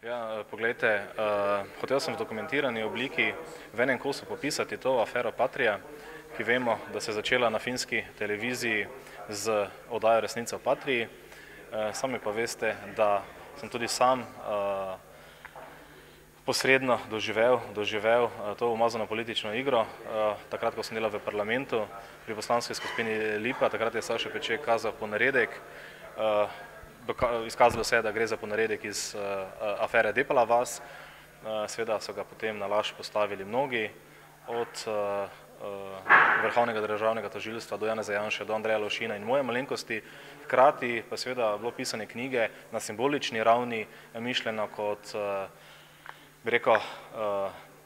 Ja, poglejte, hotel sem v dokumentirani obliki v enem kosu popisati to afero Patria, ki vemo, da se je začela na finski televiziji z oddajo Resnica o Patriji. Sami pa veste, da sem tudi sam posredno doživel to umazano politično igro. Takrat, ko sem delal v parlamentu pri poslanski skupini Lipa, takrat je Saša Peček kazal ponaredek. Izkazalo se je, da gre za ponaredek iz afere Depala vas. Seveda so ga potem na laž postavili mnogi, od Vrhovnega državnega tožilstva do Janeza Janše, do Andreja Lovšina in moje malenkosti. Hkrati pa seveda bilo pisane knjige na simbolični ravni mišljeno kot, bi rekel,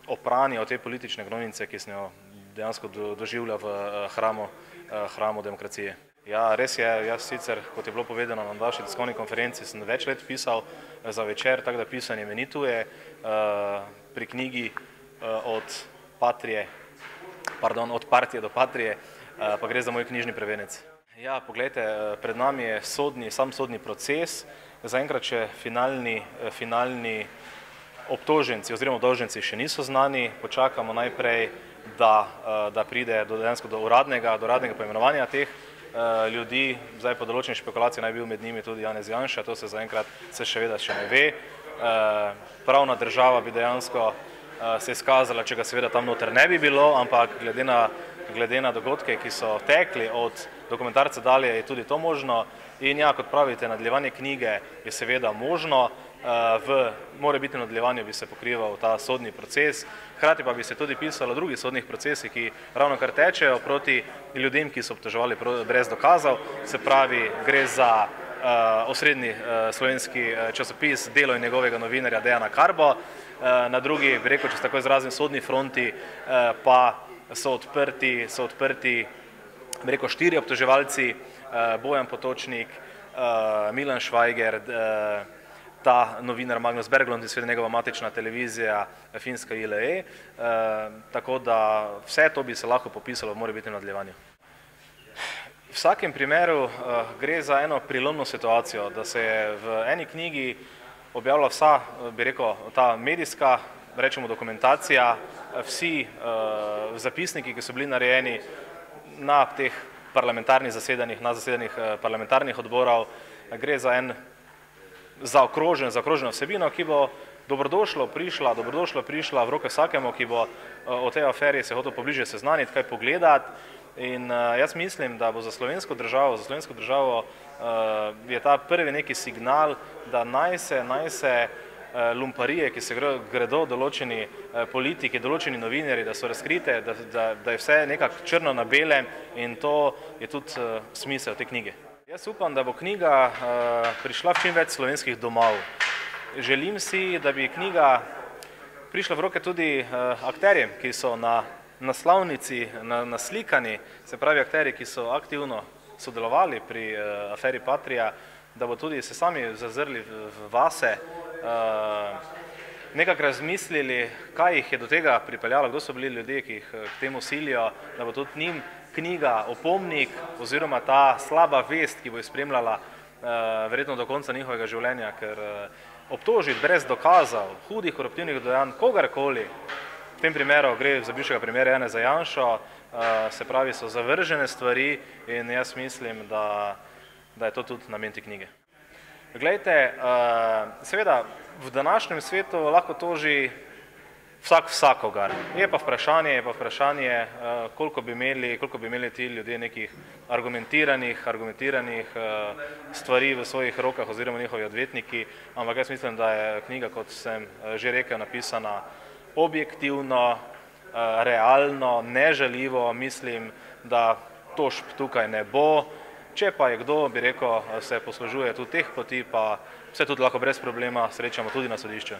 opranje od te politične gnojnice, ki sem jo dejansko doživljal v hramu demokracije. Ja, res je, jaz sicer, kot je bilo povedano na vaši tiskovni konferenci, sem več let pisal za Večer, tako da pisanje me ni tuje. Pri knjigi od Partije do Patrije pa gre za moj knjižni prvenec. Ja, poglejte, pred nami je sam sodni proces, zaenkrat še finalni obtoženci oziroma obdolženci še niso znani, počakamo najprej, da pride dejansko do uradnega poimenovanja teh ljudi. Zdaj po določenih špekulacij naj bil med njimi tudi Janez Janša, to se zaenkrat še ne ve. Pravna država bi dejansko se izkazala, če ga seveda tam noter ne bi bilo, ampak glede na dogodke, ki so tekli od dokumentarca dalje, je tudi to možno. In ja, kot pravite, nadaljevanje knjige je seveda možno, v morebitnem nadaljevanju bi se pokrival ta sodni proces, hkrati pa bi se tudi pisalo o drugih sodnih procesih, ki ravnokar tečejo proti ljudem, ki so obtoževali brez dokazov. Se pravi, gre za osrednji slovenski časopis Delo in njegovega novinarja Dejana Karbo. Na drugi, bi rekel, če se tako izrazim, sodni fronti pa so odprti, bi rekel, 4 obtoževalci: Bojan Potočnik, Milan Švajger, ta novinar Magnus Berglund in seveda njegova matična televizija finska ILE. Tako da vse to bi se lahko popisalo v morebitnem nadaljevanju. V vsakem primeru gre za eno prelomno situacijo, da se je v eni knjigi objavila vsa, bi rekel, ta medijska, rečemo, dokumentacija, vsi zapisniki, ki so bili narejeni na teh parlamentarnih zasedanjih, na zasedanjih parlamentarnih odborov. Gre za zaokroženo vsebino, ki bo dobrodošlo prišla v roke vsakemu, ki bo o tej aferi se hotel pobliže seznaniti, kaj pogledati. In jaz mislim, da bo za slovensko državo je ta prvi neki signal, da naj se lumparije, ki se gredo določeni politiki, določeni novinarji, da so razkrite, da je vse nekako črno na belem, in to je tudi smisel te knjige. Jaz upam, da bo knjiga prišla v čim več slovenskih domov. Želim si, da bi knjiga prišla v roke tudi akterjem, ki so na naslovnici, naslikani, se pravi akterji, ki so aktivno sodelovali pri aferi Patria, da bo tudi se sami zazrli vase, nekako razmislili, kaj jih je do tega pripeljalo, kdo so bili ljudje, ki jih k temu silijo, da bo tudi njim knjiga opomnik oziroma ta slaba vest, ki bo jih spremljala verjetno do konca njihovega življenja, ker obtožiti brez dokazov hudih koruptivnih dejanj kogarkoli, v tem primeru gre za bivšega premierja Janeza Janšo, se pravi, so zavržene stvari, in jaz mislim, da je to tudi namen te knjige. Glejte, seveda v današnjem svetu lahko toži vsakogar. Je pa vprašanje, koliko bi imeli ti ljudje nekih argumentiranih stvari v svojih rokah oziroma njihovi odvetniki, ampak jaz mislim, da je knjiga, kot sem že rekel, napisana objektivno, realno, nežaljivo. Mislim, da tožb tukaj ne bo. Če pa je kdo, bi rekel, se poslužuje tudi teh poti, pa se tudi lahko brez problema srečamo tudi na sodišču.